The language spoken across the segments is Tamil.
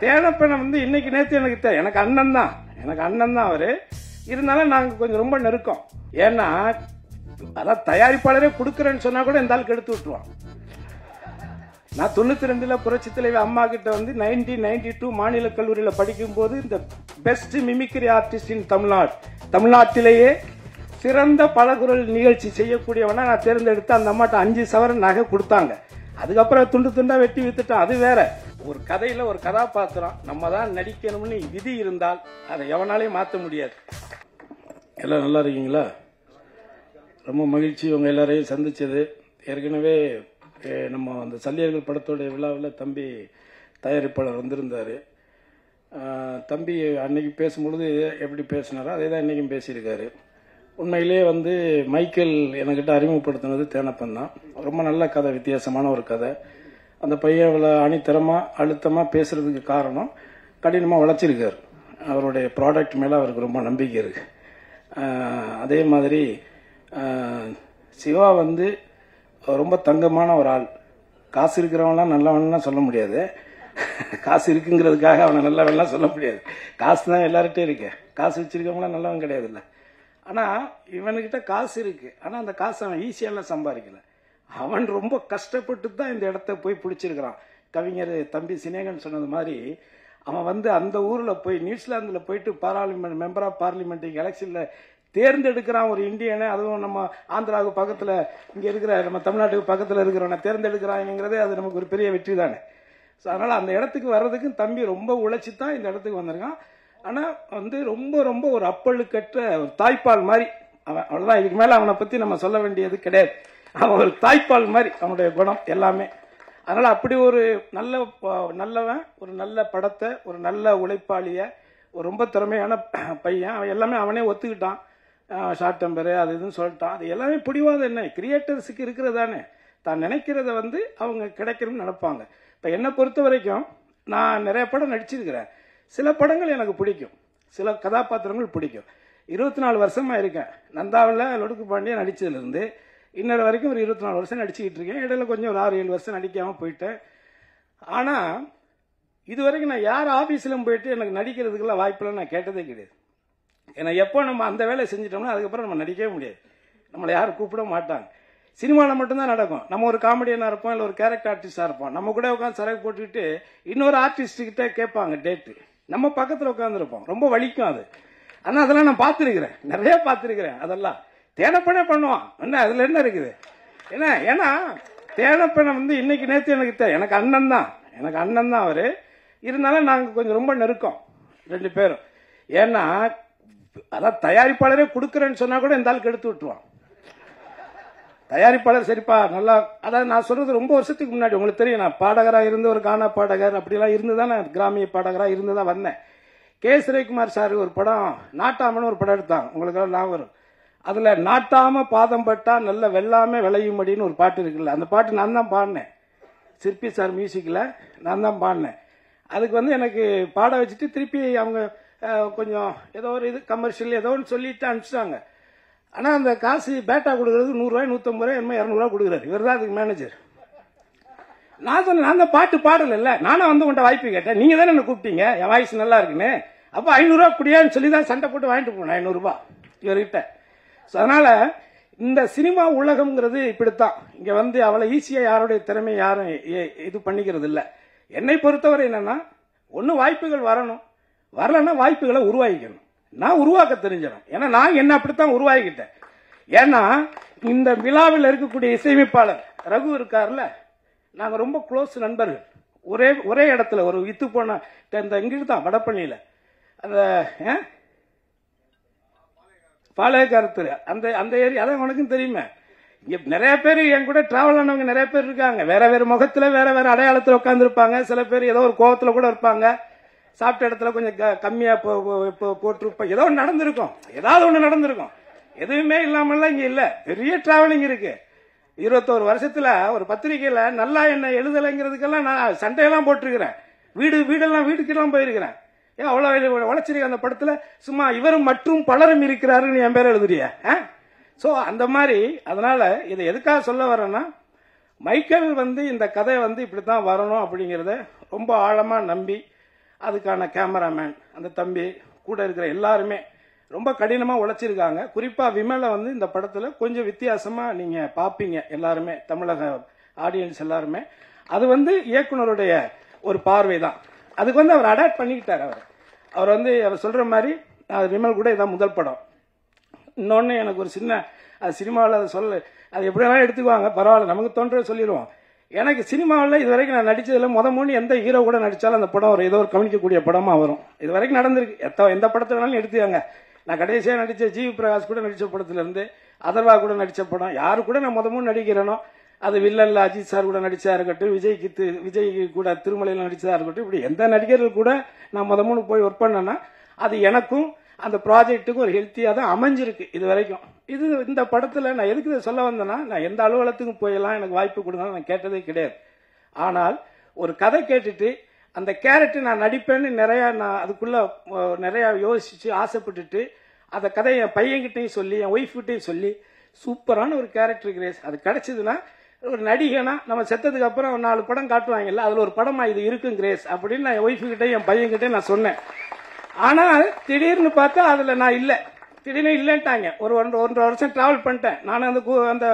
தேனப்பனை வந்து இன்னைக்கு நேற்று எனக்கு அண்ணன் தான் அவரு. இருந்தாலும் நாங்க கொஞ்சம் ரொம்ப நெருக்கம். ஏன்னா அதான் தயாரிப்பாளரே கொடுக்கறேன்னு சொன்னா கூட இந்த ஆள் கெடுத்து விட்டுருவான். நான் 92 புரட்சி தலைவி அம்மா கிட்ட வந்து 1992 மாநில கல்லூரியில் படிக்கும் போது இந்த பெஸ்ட் மிமிக்ரி ஆர்டிஸ்ட் இன் தமிழ்நாட்டிலேயே சிறந்த பலகுரல் நிகழ்ச்சி செய்யக்கூடியவனா நான் தேர்ந்தெடுத்து அந்த அம்மாட்ட 5 சவரன் நகை கொடுத்தாங்க. அதுக்கப்புறம் துண்டு துண்டா வெட்டி வித்துட்டான். அது வேற. ஒரு கதையில ஒரு கதாபாத்திரம் நம்ம தான் நடிக்கணும்னு விதி இருந்தால் அதை எவனாலையும் மாற்ற முடியாது. எல்லாம் நல்லா இருக்கீங்களா? ரொம்ப மகிழ்ச்சி உங்க எல்லாரையும் சந்திச்சது. ஏற்கனவே நம்ம அந்த சல்லியர்கள் படத்தோட விழாவில் தம்பி தயாரிப்பாளர் வந்திருந்தாரு. தம்பி அன்னைக்கு பேசும்பொழுது எப்படி பேசினாரோ அதே தான் இன்னைக்கும் பேசியிருக்காரு. உண்மையிலேயே வந்து மைக்கேல் என்கிட்ட அறிமுகப்படுத்தினது தேனப்பன் தான். ரொம்ப நல்ல கதை, வித்தியாசமான ஒரு கதை. அந்த பையன் இவ்வளோ அணித்தரமாக அழுத்தமாக பேசுறதுக்கு காரணம் கடினமாக உழைச்சிருக்காரு. அவருடைய ப்ராடக்ட் மேலே அவருக்கு ரொம்ப நம்பிக்கை இருக்கு. அதே மாதிரி சிவா வந்து ரொம்ப தங்கமான ஒரு ஆள். காசு இருக்கிறவங்களாம் நல்லவன்லாம் சொல்ல முடியாது. காசு இருக்குங்கிறதுக்காக அவனை நல்லவன்லாம் சொல்ல முடியாது. காசு தான் எல்லார்கிட்டையும் இருக்கு. காசு வச்சிருக்கவங்களாம் நல்லவன் கிடையாது இல்லை. ஆனால் இவனுக்கிட்ட காசு இருக்கு. ஆனால் அந்த காசு அவன் ஈஸியெல்லாம் சம்பாதிக்கல. அவன் ரொம்ப கஷ்டப்பட்டு தான் இந்த இடத்த போய் பிடிச்சிருக்கிறான். கவிஞர் தம்பி சினேகன் சொன்னது மாதிரி அவன் வந்து அந்த ஊரில் போய் நியூசிலாந்தில் போயிட்டு பார்லிமெண்ட் மெம்பர் ஆஃப் பார்லிமெண்ட் எலெக்ஷனில் தேர்ந்தெடுக்கிறான் ஒரு இந்தியனை. அதுவும் நம்ம ஆந்திராவுக்கு பக்கத்தில் இங்கே இருக்கிற நம்ம தமிழ்நாட்டுக்கு பக்கத்தில் இருக்கிறவனை தேர்ந்தெடுக்கிறாங்கிறதே அது நமக்கு ஒரு பெரிய வெற்றி தானே. ஸோ அதனால் அந்த இடத்துக்கு வர்றதுக்கும் தம்பி ரொம்ப உழைச்சி தான் இந்த இடத்துக்கு வந்திருக்கான். ஆனால் வந்து ரொம்ப ரொம்ப ஒரு அப்பழுக்கற்ற ஒரு தாய்ப்பால் மாதிரி அவன். அவ்வளோதான். இதுக்கு மேலே அவனை பற்றி நம்ம சொல்ல வேண்டியது கிடையாது. அவன் ஒரு தாய்ப்பால் மாதிரி அவனுடைய குணம் எல்லாமே. அதனால் அப்படி ஒரு நல்லவன், ஒரு நல்ல படத்தை, ஒரு நல்ல உழைப்பாளிய, ஒரு ரொம்ப திறமையான பையன். அவன் எல்லாமே அவனே ஒத்துக்கிட்டான். ஷார்ட் டெம்பரு அது இதுன்னு சொல்லிட்டான். அது எல்லாமே பிடிவாத என்ன கிரியேட்டர்ஸுக்கு இருக்கிறதானே. தான் நினைக்கிறத வந்து அவங்க கிடைக்கணும்னு நினைப்பாங்க. இப்போ என்னை பொறுத்த வரைக்கும் நான் நிறைய படம் நடிச்சிருக்கிறேன். சில படங்கள் எனக்கு பிடிக்கும், சில கதாபாத்திரங்கள் பிடிக்கும். 24 வருஷமா இருக்கேன். நந்தாவில் லொடுக்கு பாண்டியன் நடிச்சதுலேருந்து இன்னொரு வரைக்கும் ஒரு 24 வருஷம் நடிச்சுக்கிட்டு இருக்கேன். இடையில கொஞ்சம் ஒரு 6-7 வருஷம் நடிக்காமல் போயிட்டேன். ஆனால் இது வரைக்கும் நான் யார் ஆஃபீஸிலும் போயிட்டு எனக்கு நடிக்கிறதுக்கெல்லாம் வாய்ப்பெல்லாம் நான் கேட்டதே கிடையாது. ஏன்னா எப்போ நம்ம அந்த வேலையை செஞ்சிட்டோம்னா அதுக்கப்புறம் நம்ம நடிக்கவே முடியாது. நம்மளை யாரும் கூப்பிட மாட்டாங்க. சினிமாவில் மட்டும்தான் நடக்கும். நம்ம ஒரு காமெடியனாக இருப்போம், இல்லை ஒரு கேரக்டர் ஆர்டிஸ்டாக இருப்போம். நம்ம கூட உட்காந்து சரக்கு போட்டுக்கிட்டு இன்னொரு ஆர்டிஸ்ட்கிட்ட கேட்பாங்க டேட்டு. நம்ம பக்கத்தில் உட்காந்துருப்போம். ரொம்ப வலிக்கும் அது. ஆனால் அதெல்லாம் நான் பார்த்துருக்கிறேன், நிறைய பார்த்துருக்கிறேன். அதெல்லாம் தேனப்பனே பண்ணுவான். என்ன அதில் என்ன இருக்குது? ஏன்னா தேனப்பனை வந்து இன்னைக்கு நேற்று எனக்கு அண்ணன் தான் அவரு. இருந்தாலும் நாங்கள் கொஞ்சம் ரொம்ப நெருக்கம் 2 பேரும். ஏன்னா அதான் தயாரிப்பாளரே கொடுக்கறேன்னு சொன்னா கூட இந்த ஆள் கெடுத்து விட்டுருவான். தயாரிப்பாளர் சரிப்பா நல்லா, அதாவது நான் சொல்றது ரொம்ப வருஷத்துக்கு முன்னாடி உங்களுக்கு தெரியும். நான் பாடகராக இருந்து ஒரு கானா பாடகர் அப்படிலாம் இருந்துதான் நான் கிராமிய பாடகராக இருந்துதான் வந்தேன். கே சுரேகுமார் சார் ஒரு படம் நாட்டாமன்னு ஒரு படம் எடுத்தாங்க, உங்களுக்கு நான் வரும். அதுல நாட்டாம பாதம் பட்டா நல்ல வெள்ளாம விளையும்படின்னு ஒரு பாட்டு இருக்குல்ல, அந்த பாட்டு நான் தான் பாடினேன். சிற்பி சார் மியூசிக்ல நான் தான் பாடினேன். அதுக்கு வந்து எனக்கு பாட வச்சுட்டு திருப்பி அவங்க கொஞ்சம் ஏதோ ஒரு இது கமர்ஷியல் ஏதோ ஒன்று சொல்லிட்டு அனுப்பிச்சிட்டாங்க. ஆனால் அந்த காசு பேட்டா கொடுக்கறதுக்கு 100 ரூபாய் 150 ரூபாய் என்ன 200 ரூபா கொடுக்குறாரு. இவர் தான் அதுக்கு மேனேஜர். நான் சொன்னேன், நான் தான் பாட்டு பாடல, நானும் வந்து உங்கள்கிட்ட வாய்ப்பு கேட்டேன். நீங்க தானே என்ன கூப்பிட்டீங்க, என் வாய்ஸ் நல்லா இருக்குன்னு. அப்போ 500 ரூபா குடியான்னு சொல்லி தான் சண்டை போட்டு வாங்கிட்டு போனேன் 500 ரூபாய் இவர்கிட்ட. அதனால இந்த சினிமா உலகம்ங்கிறது இப்படித்தான். இங்க வந்து அவ்வளவு ஈஸியா யாருடைய திறமை யாரும் இது பண்ணிக்கிறது இல்லை. என்னை பொறுத்தவரை என்னன்னா, ஒன்னும் வாய்ப்புகள் வரணும், வரலன்னா வாய்ப்புகளை உருவாக்கிக்கணும். நான் உருவாக்க தெரிஞ்சிடும். ஏன்னா நான் என்ன அப்படித்தான் உருவாக்கிட்டேன். ஏன்னா இந்த விழாவில் இருக்கக்கூடிய இசையமைப்பாளர் ரகு இருக்காருல்ல, நாங்க ரொம்ப க்ளோஸ் நண்பர்கள். ஒரே இடத்துல ஒரு வித்து போன இங்கிட்டு தான் வடப்பள்ளியில அந்த பாளையக்காரத்து அந்த ஏரியா, அதான் உனக்கும் தெரியுமே. இங்க நிறைய பேர் என் கூட டிராவல் ஆனவங்க நிறைய பேர் இருக்காங்க. வேற வேற முகத்துல வேற வேற அடையாளத்துல உட்கார்ந்து இருப்பாங்க. சில பேர் ஏதோ ஒரு கோவத்துல கூட இருப்பாங்க. சாப்பிட்ட இடத்துல கொஞ்சம் கம்மியா போட்டிருப்போம். ஏதோ ஒன்று நடந்திருக்கும், ஏதாவது ஒன்று நடந்திருக்கும். எதுவுமே இல்லாமல்லாம் இங்க இல்ல, பெரிய டிராவலிங் இருக்கு. 21 வருஷத்துல ஒரு பத்திரிகையில நல்லா என்ன எழுதலைங்கிறதுக்கெல்லாம் நான் சண்டையெல்லாம் போட்டிருக்கிறேன். வீடுக்கெல்லாம் போயிருக்கிறேன். ஏன் அவ்வளவு உழைச்சிருக்க அந்த படத்துல சும்மா இவரும் மற்றும் பலரும் இருக்கிறாருன்னு என் பேர் எழுதுறிய. சோ அந்த மாதிரி. அதனால இதை எதுக்காக சொல்ல வரேன்னா, மைக்கேல் வந்து இந்த கதை வந்து இப்படித்தான் வரணும் அப்படிங்கறத ரொம்ப ஆழமா நம்பி அதுக்கான கேமராமேன் அந்த தம்பி கூட இருக்கிற எல்லாருமே ரொம்ப கடினமா உழைச்சிருக்காங்க. குறிப்பா விமலை வந்து இந்த படத்துல கொஞ்சம் வித்தியாசமா நீங்க பாப்பீங்க எல்லாருமே, தமிழக ஆடியன்ஸ் எல்லாருமே. அது வந்து இயக்குனருடைய ஒரு பார்வை தான். அதுக்கு வந்து அவர் அடாப்ட் பண்ணிக்கிட்டார். அவர் வந்து அவர் சொல்ற மாதிரி விமல் கூட இதான் முதல் படம். இன்னொன்னு எனக்கு ஒரு சின்ன அது சினிமாவில் அதை சொல்ல அது எப்படி வேணாலும் எடுத்துக்குவாங்க, பரவாயில்ல, நமக்கு தோன்றதை சொல்லிடுவோம். எனக்கு சினிமாவில் இது வரைக்கும் நான் நடிச்சதில் மூணு எந்த ஹீரோ கூட நடிச்சாலும் அந்த படம் ஒரு ஏதோ ஒரு கவனிக்கக்கூடிய படமா வரும். இது வரைக்கும் நடந்திருக்கு. எந்த படத்துல வேணாலும் எடுத்துக்காங்க. நான் கடைசியாக நடிச்ச ஜிவி பிரகாஷ் கூட நடிச்ச படத்துல இருந்து அதர்வா கூட நடிச்ச படம், யாரு கூட நான் மூணு நடிக்கிறேனோ அது வில்லன்ல அஜித் சார் கூட நடிச்சா இருக்கட்டும், விஜய் கூட திருமலையில் நடிச்சதா இருக்கட்டும், இப்படி எந்த நடிகர்கள் கூட நான் மூணு போய் ஒர்க் பண்ணேன்னா அது எனக்கும் அந்த ப்ராஜெக்ட்டுக்கும் ஒரு ஹெல்த்தியா தான் அமைஞ்சிருக்கு இது வரைக்கும். இது இந்த படத்துல நான் எதுக்கு இதை சொல்ல வந்தேன்னா, நான் எந்த அலுவலகத்துக்கும் போயெல்லாம் எனக்கு வாய்ப்பு கொடுங்க நான் கேட்டதே கிடையாது. ஆனால் ஒரு கதை கேட்டுட்டு அந்த கேரக்டர் நான் நடிப்பேன்னு நான் அதுக்குள்ள நிறைய யோசிச்சு ஆசைப்பட்டுட்டு அந்த கதையை என் பையன்கிட்டையும் சொல்லி என் ஒய்ஃப் கிட்டையும் சொல்லி சூப்பரான ஒரு கேரக்டர் கிரேஸ் அது கிடைச்சதுன்னா, ஒரு நடிகனா நம்ம செத்ததுக்கு அப்புறம் 4 படம் காட்டுவாங்கல்ல, அதுல ஒரு படமா இது இருக்கும் கிரேஸ் அப்படின்னு நான் என் ஒய்ஃபு கிட்டையும் என் பையன்கிட்டையும் நான் சொன்னேன். ஆனால் திடீர்னு பார்த்தா அதுல நான் இல்லை, திடீர்னு இல்லைன்ட்டாங்க. ஒரு 1.5 வருஷம் டிராவல் பண்ணிட்டேன் நான். அந்த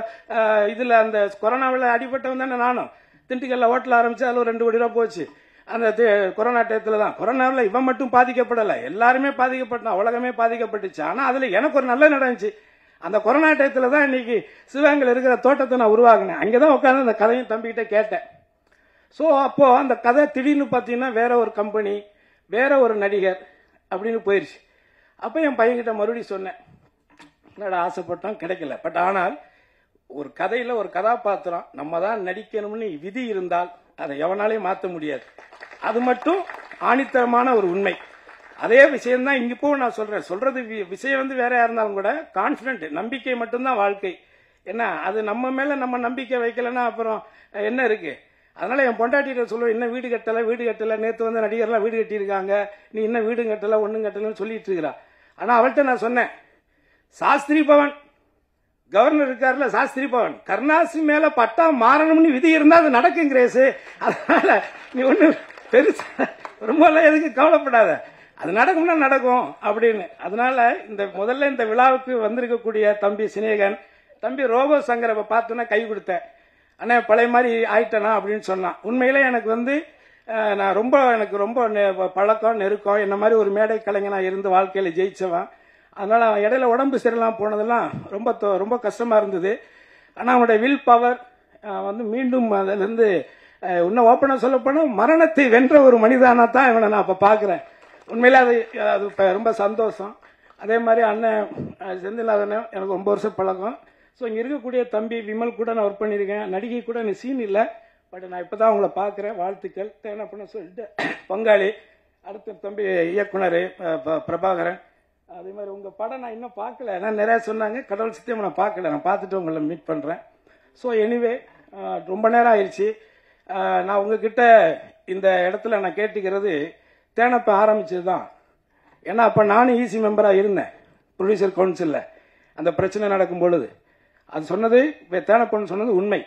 இதுல அந்த கொரோனாவில் அடிபட்டவன் தானே நானும். திண்டுக்கல்ல ஹோட்டல் ஆரம்பிச்சு அதுல 2 கோடி ரூபா போச்சு அந்த கொரோனா டயத்துல தான். கொரோனாவில் இவன் மட்டும் பாதிக்கப்படலை, எல்லாருமே பாதிக்கப்பட்டான், உலகமே பாதிக்கப்பட்டுச்சு. ஆனா அதுல எனக்கு ஒரு நல்ல நடந்துச்சு. அந்த கொரோனா டயத்துல தான் இன்னைக்கு சிவகங்கையில் இருக்கிற தோட்டத்தை நான் உருவாக்குனேன். அங்கதான் உட்காந்து அந்த கதையும் தம்பிக்கிட்ட கேட்டேன். ஸோ அப்போ அந்த கதை திடீர்னு பார்த்தீங்கன்னா வேற ஒரு கம்பெனி, வேற ஒரு நடிகர் அப்படின்னு போயிருச்சு. அப்போ என் பையன்கிட்ட மறுபடியும் சொன்னேன், என்னடா ஆசைப்பட்டோம் கிடைக்கல. பட் ஆனால் ஒரு கதையில ஒரு கதாபாத்திரம் நம்ம தான் நடிக்கணும்னு விதி இருந்தால் அதை எவனாலையும் மாற்ற முடியாது. அது மட்டும் ஆணித்தரமான ஒரு உண்மை. அதே விஷயம்தான் இங்க இப்போ நான் சொல்றது விஷயம் வந்து வேற இருந்தாலும் கூட கான்பிடன்ட், நம்பிக்கை மட்டும்தான் வாழ்க்கை. என்ன அது நம்ம மேல நம்ம நம்பிக்கை வைக்கலன்னா அப்புறம் என்ன இருக்கு? அதனால என் பொண்டாட்டிகிட்ட சொல்லுவேன், இன்னும் வீடு கட்டல, நேற்று வந்து நடிகர்லாம் வீடு கட்டியிருக்காங்க, நீ இன்னும் வீடு கட்டல ஒன்னும் கட்டலன்னு சொல்லிட்டு இருக்கிறா. ஆனா அவள்கிட்ட நான் சொன்னேன், சாஸ்திரி பவன் கவர்னர் இருக்காருல்ல, சாஸ்திரி பவன் கருணாசி மேல பட்டா மாறணும்னு விதி இருந்தா அது நடக்கும் கிரேஸ். அதனால நீ ஒண்ணு பெருசா ரொம்ப எதுக்கு கவலைப்படாத, அது நடக்கும்னா நடக்கும் அப்படின்னு. அதனால முதல்ல இந்த விழாவுக்கு வந்திருக்கக்கூடிய தம்பி சினேகன், தம்பி ரோபோ சங்கரை பார்த்தோன்னா கை கொடுத்தேன். அண்ணா பழைய மாதிரி ஆயிட்டனா அப்படின்னு சொன்னான். உண்மையிலே எனக்கு வந்து எனக்கு ரொம்ப பழக்கம் நெருக்கம், என்ன மாதிரி ஒரு மேடை கலைஞனா இருந்து வாழ்க்கையில ஜெயிச்சவன். அதனால அவன் இடையில உடம்பு சரியில்லாம போனதெல்லாம் ரொம்ப கஷ்டமா இருந்தது. ஆனா அவனுடைய வில் பவர் வந்து மீண்டும் அதுல இருந்து இன்னும் ஓப்பனா சொல்ல போனா மரணத்தை வென்ற ஒரு மனிதனா தான் இவனை நான் அப்ப பாக்குறேன். உண்மையில அது ரொம்ப சந்தோஷம். அதே மாதிரி அண்ணன் செந்தில்நாதன் எனக்கு 9 வருஷம் பழக்கம். ஸோ இங்கே இருக்கக்கூடிய தம்பி விமல் கூட நான் ஒர்க் பண்ணியிருக்கேன். நடிகை கூட எனக்கு சீன் இல்லை, பட் நான் இப்போ தான் உங்களை பார்க்குறேன். வாழ்த்துக்கள் தேவை பண்ண சொல்லிட்டு பங்காளி, அடுத்த தம்பி இயக்குனர் பிரபாகரன். அதே மாதிரி உங்கள் படம் நான் இன்னும் பார்க்கல, நான் நிறையா சொன்னாங்க, கடவுள் சித்தியம் நான் பார்க்கல, நான் பார்த்துட்டு உங்களை மீட் பண்ணுறேன். ஸோ எனிவே ரொம்ப நேரம் ஆயிடுச்சு. நான் உங்ககிட்ட இந்த இடத்துல நான் கேட்டுக்கிறது, தேனப்ப ஆரம்பிச்சது தான். ஏன்னா அப்போ நானும் ஈசி மெம்பராக இருந்தேன் ப்ரொடியூசர் கவுன்சிலில். அந்த பிரச்சனை நடக்கும் பொழுது அது சொன்னது தேனப்பன் சொன்னது உண்மை,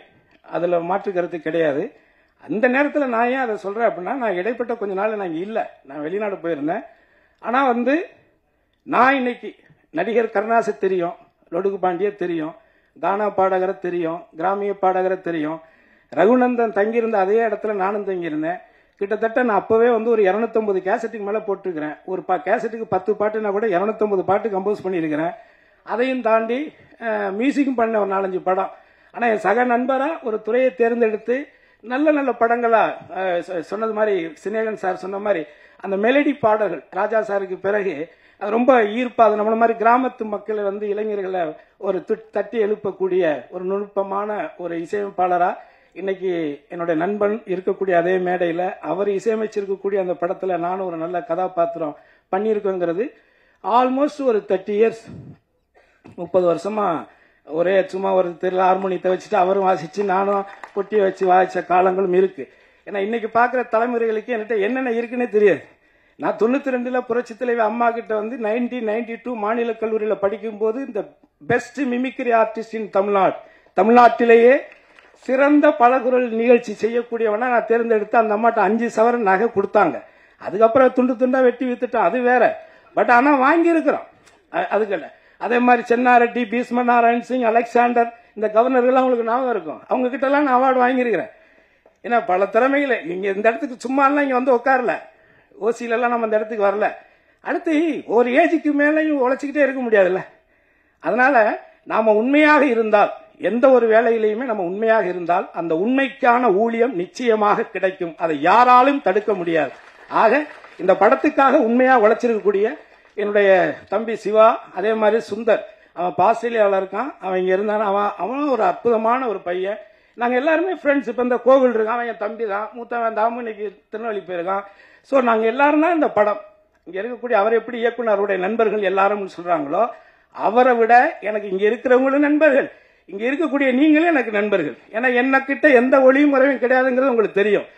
அதுல மாற்று கருத்து கிடையாது. அந்த நேரத்தில் நான் ஏன் அதை சொல்றேன் அப்படின்னா, நான் இடைப்பட்ட கொஞ்ச நாள் நான் இல்லை, நான் வெளிநாடு போயிருந்தேன். ஆனா வந்து நான் இன்னைக்கு நடிகர் கருணாசை தெரியும், லொடுகு பாண்டிய தெரியும், கானா பாடகரை தெரியும், கிராமிய பாடகரை தெரியும், ரகுநந்தன் தங்கியிருந்த அதே இடத்துல நானும் தங்கியிருந்தேன். கிட்டத்தட்ட நான் அப்பவே வந்து ஒரு 250 கேசட்டுக்கு மேல போட்டிருக்கிறேன். ஒரு கேசட்டுக்கு 10 பாட்டுனா கூட 250 பாட்டு கம்போஸ் பண்ணியிருக்கிறேன். அதையும் தாண்டி மியூசிக்கும் பண்ண ஒரு 4-5 படம். ஆனா என் சக நண்பரா ஒரு துறையை தேர்ந்தெடுத்து நல்ல நல்ல படங்களா சொன்னது மாதிரி சினேகன் சார் சொன்ன மாதிரி அந்த மெலடி பாடல்கள் ராஜா சாருக்கு பிறகு அது ரொம்ப ஈர்ப்பா, அது நம்மள மாதிரி கிராமத்து மக்களை வந்து இளைஞர்களை ஒரு தட்டி எழுப்பக்கூடிய ஒரு நுட்பமான ஒரு இசையமைப்பாளரா இன்னைக்கு என்னுடைய நண்பன் இருக்கக்கூடிய அதே மேடையில் அவர் இசையமைச்சிருக்கக்கூடிய அந்த படத்துல நானும் ஒரு நல்ல கதாபாத்திரம் பண்ணியிருக்கோங்கிறது ஆல்மோஸ்ட் ஒரு 30 இயர்ஸ் 30 வருஷமா ஒரே சும்மா ஒரு தெரியல ஹார்மோனியத்தை வச்சுட்டு அவரும் வாசிச்சு நானும் பொட்டியை வச்சு வாசிச்ச காலங்களும் இருக்கு. ஏன்னா இன்னைக்கு பாக்குற தலைமுறைகளுக்கு என்கிட்ட என்னென்ன இருக்குன்னே தெரியாது. நான் 92ல புரட்சி தலைவி அம்மா கிட்ட வந்து 1992 மாநில கல்லூரியில படிக்கும் போது இந்த பெஸ்ட் மிமிக்ரி ஆர்டிஸ்ட் இன் தமிழ்நாட்டிலேயே சிறந்த பலகுரல் நிகழ்ச்சி செய்யக்கூடியவனா நான் தேர்ந்தெடுத்து அந்த அம்மாட்ட 5 சவரன் நகை கொடுத்தாங்க. அதுக்கப்புறம் துண்டு துண்டா வெட்டி வித்துட்டோம், அது வேற. பட் ஆனா வாங்கி இருக்கிறோம். அதுக்கு அதே மாதிரி சென்னாரெட்டி, பீஷ்ம நாராயண் சிங், அலெக்சாண்டர், இந்த கவர்னர்கள் உங்களுக்கு ஞாபகம் இருக்கும். அவங்க கிட்ட எல்லாம் நான் அவார்டு வாங்கியிருக்கிறேன். ஏன்னா பல திறமைகளை இங்க இந்த இடத்துக்கு சும்மா எல்லாம் இங்க வந்து உட்காரல, ஓசியில எல்லாம் நம்ம இந்த இடத்துக்கு வரல. அடுத்து ஒரு ஏஜுக்கு மேலையும் உழைச்சிக்கிட்டே இருக்க முடியாதுல்ல. அதனால நாம உண்மையாக இருந்தால், எந்த ஒரு வேலையிலையுமே நம்ம உண்மையாக இருந்தால் அந்த உண்மைக்கான ஊழியம் நிச்சயமாக கிடைக்கும். அதை யாராலும் தடுக்க முடியாது. ஆக இந்த படத்துக்காக உண்மையா உழைச்சிருக்கக்கூடிய என்னுடைய தம்பி சிவா, அதே மாதிரி சுந்தர், அவன் ஆஸ்திரேலியாவில் இருக்கான், அவன் இங்க இருந்தான். அவன் ஒரு அற்புதமான ஒரு பையன். நாங்க எல்லாருமே ஃப்ரெண்ட்ஸ். இப்ப இந்த கோவில் இருக்கான், அவன் என் தம்பி தான். மூத்தவன் தாமு இன்னைக்கு திருநெல்வேலி போயிருக்கான். சோ நாங்க எல்லாரும் தான் இந்த படம். இங்க இருக்கக்கூடிய அவர் எப்படி இயக்குனருடைய நண்பர்கள் எல்லாரும் சொல்றாங்களோ, அவரை விட எனக்கு இங்க இருக்கிறவங்களும் நண்பர்கள், இங்க இருக்கக்கூடிய நீங்களே எனக்கு நண்பர்கள். ஏன்னா என்ன கிட்ட எந்த ஒளியும் முறையும் கிடையாதுங்கிறது உங்களுக்கு தெரியும்.